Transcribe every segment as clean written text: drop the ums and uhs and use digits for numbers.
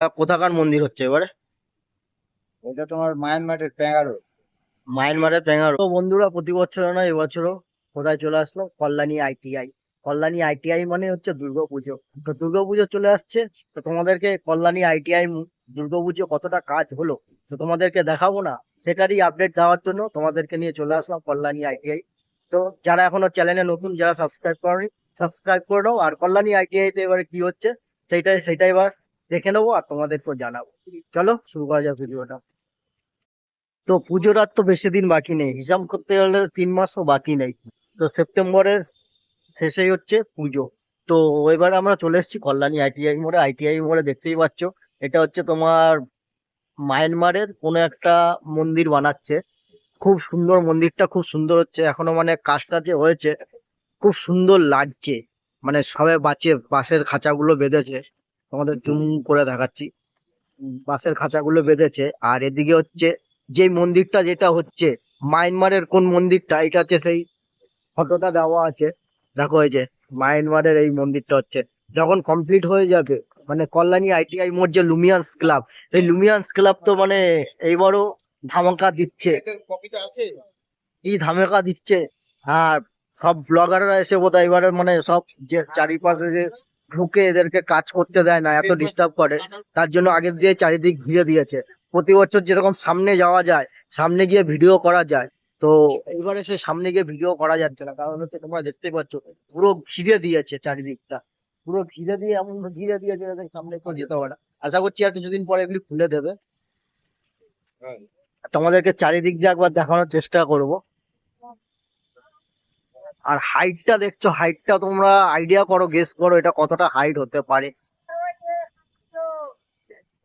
কোথাকার মন্দির হচ্ছে এবারে? এটা তোমার মায়ানমারের প্যাঙ্গারো। মায়ানমারের প্যাঙ্গারো। তো বন্ধুরা, প্রতি বছর না এবছরও কোথায় চলে আসলো, কল্যাণী আইটিআই। কল্যাণী আইটিআই মানে হচ্ছে দুর্গাপুজো। তো দুর্গাপুজো চলে আসছে। তো তোমাদেরকে কল্যাণী আইটিআই দুর্গাপুজো কতটা কাজ হলো তো তোমাদেরকে দেখাবো না, সেটারই আপডেট দেওয়ার জন্য তোমাদেরকে নিয়ে চলে আসলাম কল্যাণী আইটিআই। তো যারা এখনো চ্যানেলে নতুন, যারা সাবস্ক্রাইব করনি, সাবস্ক্রাইব করে নাও। আর কল্যাণী আইটিআই তে এবারে কি হচ্ছে সেটাই এবার দেখে নেবো আর তোমাদেরকে জানাবো। চলো শুরু করা যাক ভিডিওটা। তো পুজোর আর তো বেশি দিন বাকি নেই, হিসাব করতে গেলে 3 মাসও বাকি নেই। তো সেপ্টেম্বরের শেষেই হচ্ছে পুজো। তো এবার আমরা চলে এসেছি কল্যাণী আইটিআই মোড়ে। আইটিআই মোড়ে দেখতেই পাচ্ছ, এটা হচ্ছে তোমার মায়ানমারের কোনো একটা মন্দির বানাচ্ছে। খুব সুন্দর, মন্দিরটা খুব সুন্দর হচ্ছে এখনো, মানে কাজটা যে হয়েছে খুব সুন্দর লাগছে। মানে সবে বাঁশের খাঁচাগুলো বেঁধেছে, তোমাদের জুম করে দেখাচ্ছি। বাঁশের খাঁচাগুলো বেঁধেছে। আর এদিকে হচ্ছে যে মন্দিরটা যেটা হচ্ছে, মায়ানমারের কোন মন্দিরটা, এটা হচ্ছে সেই ফটোটা দেওয়া আছে। দেখো এই যে মায়ানমারের এই মন্দিরটা হচ্ছে, যখন কমপ্লিট হয়ে যাবে, মানে কল্যাণী আইটিআই মোড় যে লুমিয়ান্স ক্লাব, এই লুমিয়ান্স ক্লাব তো মানে এইবারও ধামাকা দিচ্ছে। কি ধামাকা দিচ্ছে! আর সব ব্লগাররা এসে বোধহয় এবারে মানে সব যে চারিপাশে যে ঢুকে এদেরকে কাজ করতে দেয় না, এত ডিস্টার্ব করে, তার জন্য আগে দিয়ে চারিদিক ঘিরে দিয়েছে। প্রতি বছর যেরকম সামনে যাওয়া যায়, সামনে গিয়ে ভিডিও করা যায়, তো এইবারে সে সামনে গিয়ে ভিডিও করা যাচ্ছে না, কারণ হচ্ছে তোমরা দেখতে পাচ্ছ পুরো ঘিরে দিয়েছে চারিদিকটা। পুরো ঘিরে দিয়ে এমন ঘিরে দিয়েছে যাতে সামনে কেউ যেতে পারে না। আশা করছি আর কিছুদিন পরে এগুলি খুলে দেবে। তোমাদেরকে চারিদিক দিয়ে একবার দেখানোর চেষ্টা করব। আর হাইটটা দেখছো, হাইটটা তোমরা আইডিয়া করো, গেস করো এটা কতটা হাইট হতে পারে।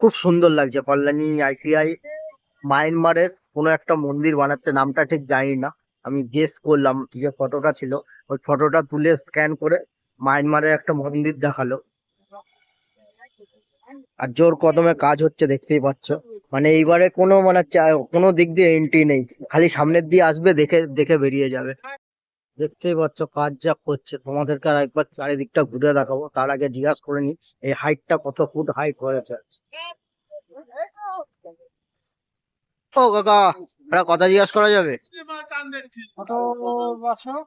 খুব সুন্দর লাগছে কল্যাণী আইটিআই। মায়ানমারের কোনো একটা মন্দির বানাচ্ছে, নামটা ঠিক জানি না। আমি গেস করলাম, যে ফটোটা ছিল ওই ফটোটা তুলে স্ক্যান করে মায়ানমারের একটা মন্দির দেখালো। আর জোর কদমে কাজ হচ্ছে দেখতেই পাচ্ছ। মানে এইবারে কোনো মানে কোনো দিক দিয়ে এন্ট্রি নেই, খালি সামনের দিয়ে আসবে, দেখে দেখে বেরিয়ে যাবে। দেখতেই পাচ্ছ কাজ যা করছে, তোমাদেরকে আর একবার চারিদিকটা ঘুরে দেখাবো। তার আগে জিজ্ঞাসা করে নি এই হাইটটা কত ফুট হাইট হয়েছে। ও কাকা, একটা কথা জিজ্ঞাসা করা যাবে? কত বছর?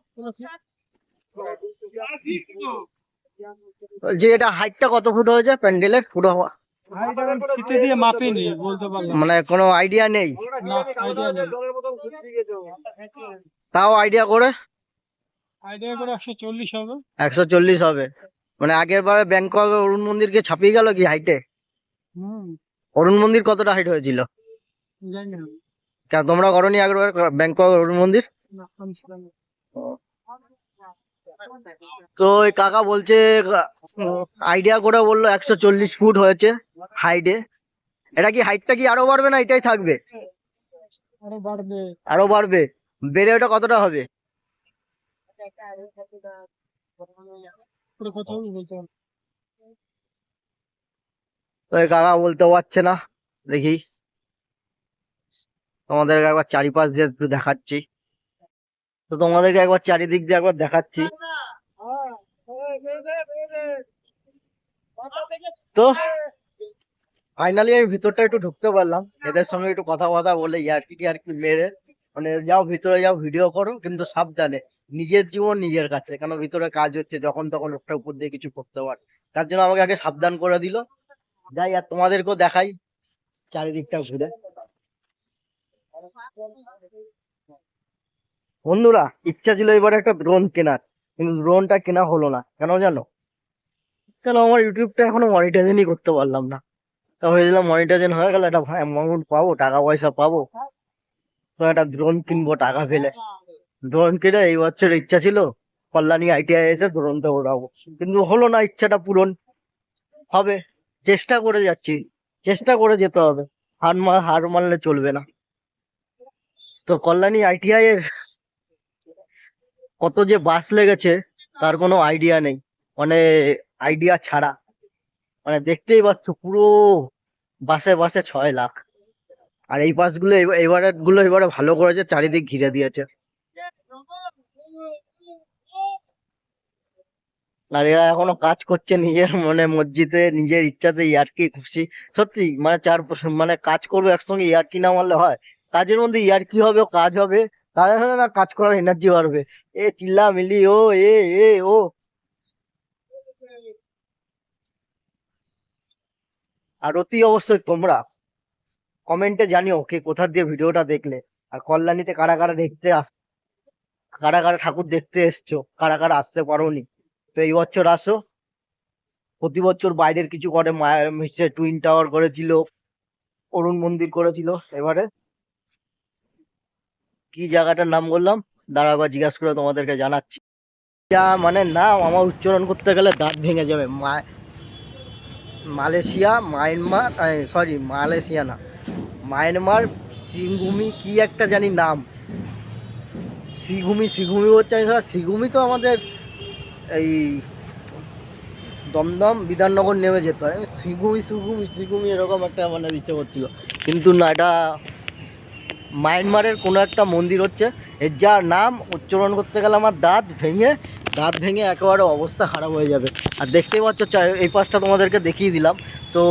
যে এটা হাইটটা কত ফুট হয়েছে প্যান্ডেলের পুরো? হাইট এখন ফিতে দিয়ে মাপিনি, বলতে পারলাম না। মানে কোনো আইডিয়া নেই? না, আইডিয়া নেই। তাও আইডিয়া করে আইডিয়া করে 140 হবে। 140 হবে? মানে আগের বারে ব্যাংকক অরুণ মন্দিরকে ছাপিয়ে গেল কি হাইটে? হুম। অরুণ মন্দির কতটা হাইট হয়েছিল? জানি না। কেন তোমরা করনি আগের বার ব্যাংকক অরুণ মন্দির? না, আমি ছিলাম না। তো ওই কাকা বলছে, আইডিয়া করে বললো 140 ফুট হয়েছে হাইটে। এটা কি হাইটটা কি আরো বাড়বে না এটাই থাকবে? আরো বাড়বে। আরো বাড়বে? বেড়ে ওটা কতটা হবে? পুরো কথা বলতে পারবো না। তো এই কাকা বলতে পারছে না। দেখি তোমাদেরকে একবার চারিপাশ দিয়ে একটু দেখাচ্ছি। তো তোমাদেরকে একবার চারিদিক দিয়ে একবার দেখাচ্ছি। তো ফাইনালি আমি ভিতরটা একটু ঢুকতে পারলাম, এদের সঙ্গে একটু কথা কথা বলে ইয়ার্কি টিয়ার্কি মেরে। মানে যাও ভিতরে যাও, ভিডিও করো, কিন্তু সাবধানে। নিজের জীবন নিজের কাছে, কেন ভিতরে কাজ হচ্ছে, যখন তখন লোকটা উপর দিয়ে কিছু করতে পারে। তার জন্য আমাকে আগে সাবধান করে দিল। যাই আর তোমাদেরকেও দেখাই চারিদিকটা ঘুরে। বন্ধুরা, ইচ্ছা ছিল এবারে একটা ড্রোন কেনার, কিন্তু ড্রোনটা কেনা হলো না, কেন জানো? কেন আমার ইউটিউবটা এখনো মনিটাইজেনই করতে পারলাম না। তা ভেবেছিলাম মনিটাইজেন হয়ে গেলে একটা অ্যামাউন্ট পাবো, টাকা পয়সা পাবো, তো একটা ড্রোন কিনবো টাকা পেলে। ড্রোন কিনে এই বছর ইচ্ছা ছিল কল্যাণী আইটিআই এসে ড্রোনটা ওড়াবো, কিন্তু হলো না ইচ্ছাটা পূরণ। হবে, চেষ্টা করে যাচ্ছি, চেষ্টা করে যেতে হবে। হার মানলে চলবে না। তো কল্যাণী আইটিআই এর কত যে বাস লেগেছে তার কোনো আইডিয়া নেই, মানে আইডিয়া ছাড়া। মানে দেখতেই পাচ্ছ পুরো বাসে বাসে 6 লাখ। আর এই বাসগুলো এবারে ভালো করেছে, চারিদিক ঘিরে দিয়েছে। আর এরা এখনো কাজ করছে নিজের মানে মসজিদে, নিজের ইচ্ছাতে, ইয়ার্কি খুশি। সত্যি মানে মানে কাজ করবো একসঙ্গে, ইয়ার্কি না মারলে হয়? কাজের মধ্যে ইয়ার্কি হবে, কাজ হবে, তাহলে হয় না কাজ করার এনার্জি বাড়বে। এ চিল্লা মিলি ও এ এ ও। আর অতি অবশ্যই তোমরা কমেন্টে জানিও কে কোথা দিয়ে ভিডিওটা দেখলে, আর কল্যাণীতে কারা কারা কারা কারা ঠাকুর দেখতে এসছো, কারা কারা আসতে পারোনি। তো এই বছর আসো। প্রতি বছর বাইরের কিছু করে, মায়ের টুইন টাওয়ার করেছিল, অরুণ মন্দির করেছিল। এবারে কি জায়গাটার নাম বললাম, দাঁড়াও আবার জিজ্ঞাসা করে তোমাদেরকে জানাচ্ছি। যা মানে নাম আমার উচ্চারণ করতে গেলে দাঁত ভেঙে যাবে। মালয়েশিয়া, মায়ানমার, সরি মালয়েশিয়া না, মায়ানমার সিংভূমি কি একটা জানি নাম, সিগুমি হচ্ছে। আমি ভাবলাম সিগুমি তো আমাদের এই দমদম বিধাননগর নেমে যেতে হয়, সিগুমি এরকম একটা মানে ইচ্ছে করছিল, কিন্তু না, এটা মায়ানমারের কোনো একটা মন্দির হচ্ছে। এর যার নাম উচ্চারণ করতে গেলে আমার দাঁত ভেঙে একেবারে অবস্থা খারাপ হয়ে যাবে। আর দেখতেই পাচ্ছ এই পাশটা তোমাদেরকে দেখিয়ে দিলাম। তো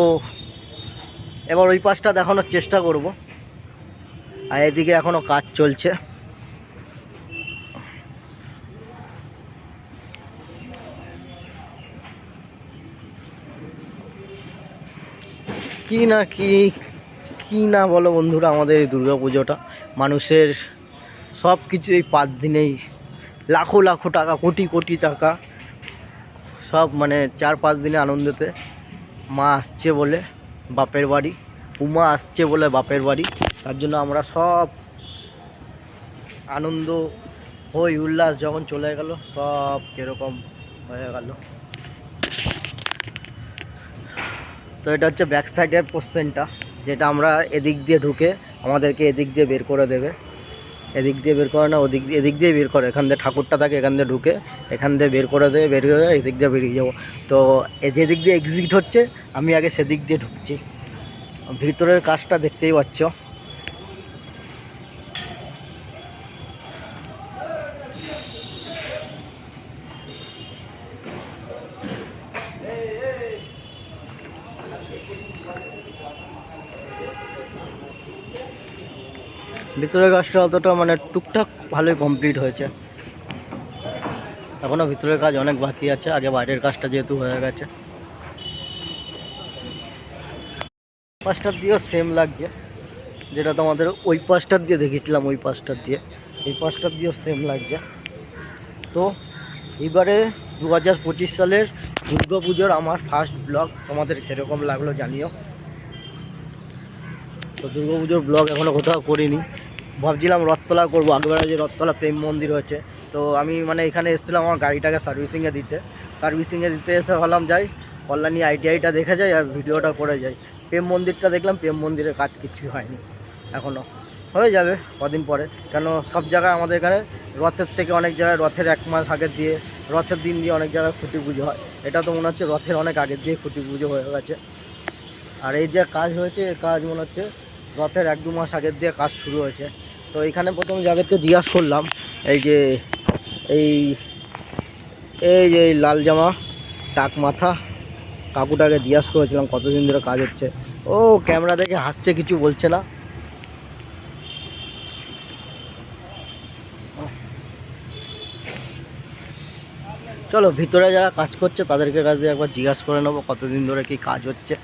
এবার ওই পাশটা দেখানোর চেষ্টা করব। আর এদিকে এখনো কাজ চলছে। কি না বলো বন্ধুরা, আমাদের এই দুর্গা পুজোটা মানুষের সব কিছু এই 5 দিনেই লাখো লাখো টাকা, কোটি কোটি টাকা সব মানে 4-5 দিনে আনন্দেতে। মা আসছে বলে বাপের বাড়ি, উমা আসছে বলে বাপের বাড়ি, তার জন্য আমরা সব আনন্দ হই উল্লাস। যখন চলে গেল সব কিরকম হয়ে গেল। তো এটা হচ্ছে ব্যাক সাইডের পোর্শনটা, যেটা আমরা এদিক দিয়ে ঢুকে আমাদেরকে এদিক দিয়ে বের করে দেবে। এদিক দিয়ে বের করে না, এদিক দিয়ে বের করে, এখান দিয়ে ঠাকুরটা থাকে, এখান দিয়ে ঢুকে এখান দিয়ে বের করে দেবে, বের করে এদিক দিয়ে বেরিয়ে যাবো। তো যেদিক দিয়ে এক্সিট হচ্ছে আমি আগে সেদিক দিয়ে ঢুকছি। ভিতরের কাজটা দেখতেই পাচ্ছ। ভিতরের কাজটা অতটা মানে টুকটাক ভালোই কমপ্লিট হয়েছে, এখনো ভিতরের কাজ অনেক বাকি আছে। আগে বাইরের কাজটা যেহেতু হয়ে গেছে। পাশটার দিয়েও সেম লাগছে, যেটা তোমাদের ওই পাশটার দিয়ে দেখেছিলাম, ওই পাশটার দিয়ে এই পাশটার দিয়েও সেম লাগছে। তো এবারে 2025 সালের দুর্গা পুজোর আমার ফার্স্ট ব্লগ তোমাদের কীরকম লাগলো জানিও। তো দুর্গা পুজোর ব্লগ এখনও কোথাও করিনি, ভাবছিলাম রথতলা করবো। আগেবারে যে রথতলা প্রেম মন্দির হয়েছে, তো আমি মানে এখানে এসেছিলাম আমার গাড়িটাকে সার্ভিসিংয়ে দিতে এসে ভাবলাম যাই কল্যাণী আইটিআইটা দেখে যাই আর ভিডিওটা করে যাই। প্রেম মন্দিরটা দেখলাম, প্রেম মন্দিরের কাজ কিছুই হয়নি এখনও, হয়ে যাবে কদিন পরে। কেন সব জায়গায় আমাদের এখানে রথের থেকে অনেক জায়গায় রথের 1 মাস আগের দিয়ে, রথের দিন দিয়ে অনেক জায়গায় খুঁটি পুজো হয়। এটা তো মনে হচ্ছে রথের অনেক আগের দিয়ে খুঁটি পুজো হয়ে গেছে। আর এই যে কাজ হয়েছে, এই কাজ মনে হচ্ছে রথের 1-2 মাস আগের দিয়ে কাজ শুরু হয়েছে। তো এখানে প্রথম যাদেরকে জিজ্ঞাসা করলাম, এই যে এই লাল জামা টাক মাথা কাকুটাকে জিজ্ঞাসা করেছিলাম কতদিন ধরে কাজ হচ্ছে। ও ক্যামেরা দেখে হাসছে, কিছু বলছে না। চলো ভিতরে যারা কাজ করছে তাদেরকে কাছে একবার জিজ্ঞাসা করে নেবো কতদিন ধরে কি কাজ হচ্ছে।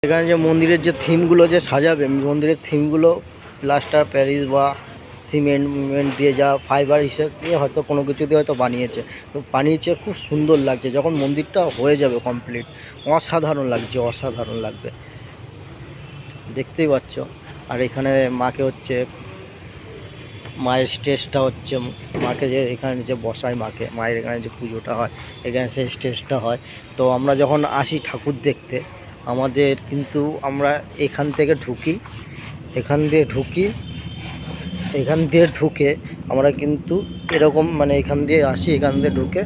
এখানে যে মন্দিরের যে থিমগুলো যে সাজাবে, মন্দিরের থিমগুলো প্লাস্টার প্যারিস বা সিমেন্ট দিয়ে, যা ফাইবার হিসেবে দিয়ে হয়তো কোনো কিছু দিয়ে হয়তো বানিয়েছে, তো বানিয়েছে খুব সুন্দর লাগছে। যখন মন্দিরটা হয়ে যাবে কমপ্লিট, অসাধারণ লাগবে, দেখতেই পাচ্ছ। আর এখানে মাকে হচ্ছে, মায়ের স্টেজটা হচ্ছে, মাকে যে এখানে যে বসায়, মায়ের এখানে যে পুজোটা হয়, এখানে সেই স্টেজটা হয়। তো আমরা যখন আসি ঠাকুর দেখতে, আমাদের কিন্তু আমরা এখান থেকে ঢুকি, এখান দিয়ে ঢুকে আমরা কিন্তু এরকম মানে এখান দিয়ে আসি, এখান দিয়ে ঢুকে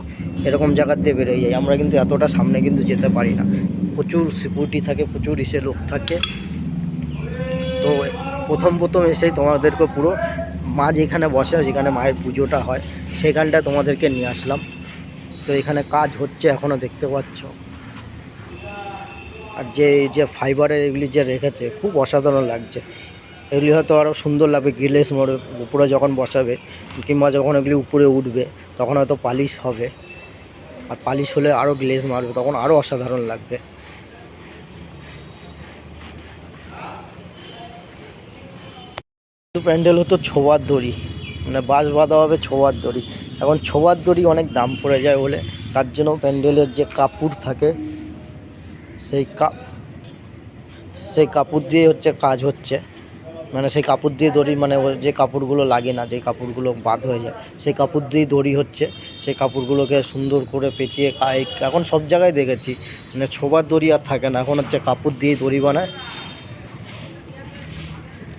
এরকম জায়গার দিয়ে বেরোয় যাই। আমরা কিন্তু এতটা সামনে কিন্তু যেতে পারি না, প্রচুর সিকিউরিটি থাকে, প্রচুর লোক থাকে। তো প্রথম এসেই তোমাদেরকে পুরো মা যেখানে বসে, যেখানে মায়ের পুজোটা হয়, সেখানটা তোমাদেরকে নিয়ে আসলাম। তো এখানে কাজ হচ্ছে এখনো, দেখতে পাচ্ছ। আর যে ফাইবারের এগুলি যে রেখেছে, খুব অসাধারণ লাগছে। এগুলি হয়তো আরও সুন্দর লাগবে গ্লেস মোড়ে উপরে যখন বসাবে, কিংবা যখন এগুলি উপরে উঠবে তখন হয়তো পালিশ হবে। আর পালিশ হলে আরও গ্লেজ মারবে, তখন আরও অসাধারণ লাগবে। প্যান্ডেল হতো ছোবার দড়ি, মানে বাঁশ বাঁধা হবে ছোবার দড়ি। এখন ছোবার দড়ি অনেক দাম পড়ে যায় বলে, তার জন্য প্যান্ডেলের যে কাপড় থাকে, সেই কাপড় দিয়ে কাজ হচ্ছে। মানে সেই কাপড় দিয়ে দড়ি, মানে যে কাপড়গুলো লাগে না, যে কাপড়গুলো বাদ হয়ে যায়, সেই কাপড় দিয়েই দড়ি হচ্ছে। সেই কাপড়গুলোকে সুন্দর করে পেঁচিয়ে এখন সব জায়গায় দেখেছি, মানে ছোবার দড়ি আর থাকে না, এখন কাপড় দিয়েই দড়ি বানায়।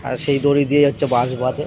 আর সেই দড়ি দিয়ে বাঁশ বাঁধে।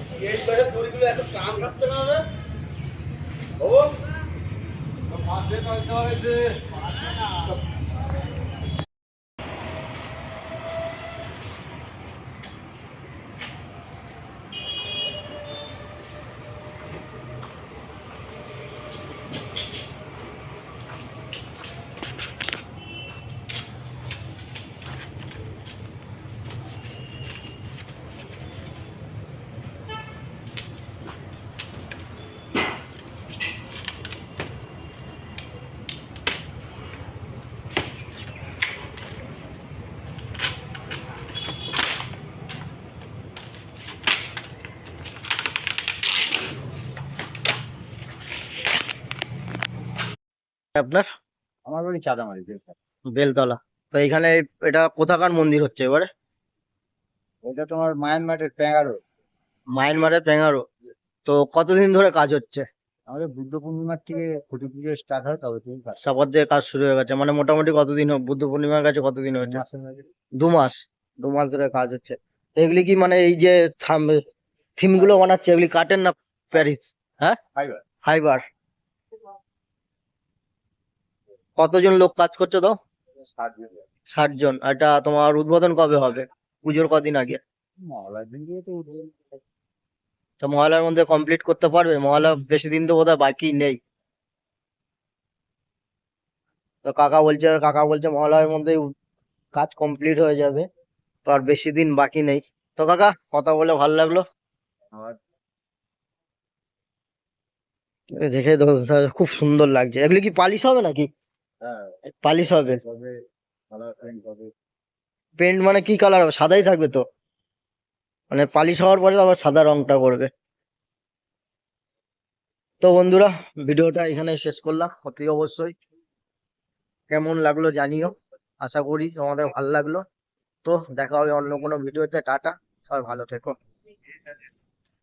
আপনার আমার বাড়ি চাঁদামারি। বেলতলা। তো এখানে এটা কোথাকার মন্দির হচ্ছে এবারে? এটা তোমার মায়ানমারের প্যাঙ্গারো। মায়ানমারের প্যাঙ্গারো। তো কতদিন ধরে কাজ হচ্ছে? আমাদের বুদ্ধ পূর্ণিমার থেকে খুঁটি পুজো স্টার্ট হয়, তবে তুমি কাজ তারপর দিয়ে কাজ শুরু হয়ে গেছে, মানে মোটামুটি কতদিন বুদ্ধ পূর্ণিমার কাছে কতদিন হয়েছে? মাসের আগে 2 মাস। 2 মাস ধরে কাজ হচ্ছে। তো এগুলি কি মানে এই যে থিম গুলো বানাচ্ছে, এগুলি কাটেন না প্যারিস? হ্যাঁ, ফাইবার ফাইবার। কতজন লোক কাজ করছে তো? 60 জন। 60 জন। এটা তোমার উদ্বোধন কবে হবে? পুজোর কদিন আগে? মহলার দিন দিয়ে তো উঠবে। তো মহলার মধ্যে কমপ্লিট করতে পারবে? মহলা বেশি দিন তো বোধহয় বাকি নেই। তো কাকা বলছে মহলার মধ্যে কাজ কমপ্লিট হয়ে যাবে, তো আর বেশি দিন বাকি নেই। তো কাকা, কথা বলে ভালো লাগলো। আমার দেখে তো খুব সুন্দর লাগছে। এগুলি কি পালিশ হবে নাকি? হ্যাঁ, পালিশ হবে। তবে কালার পেইন্ট হবে। পেন্ট মানে কি কালার হবে? সাদাই থাকবে তো? মানে পালিশ হওয়ার পরে আবার সাদা রংটা করবে। তো বন্ধুরা, ভিডিওটা এখানে শেষ করলাম। অতি অবশ্যই কেমন লাগলো জানিও, আশা করি তোমাদের ভালো লাগলো। তো দেখা হবে অন্য কোনো ভিডিওতে। টাটা, সবাই ভালো থেকো।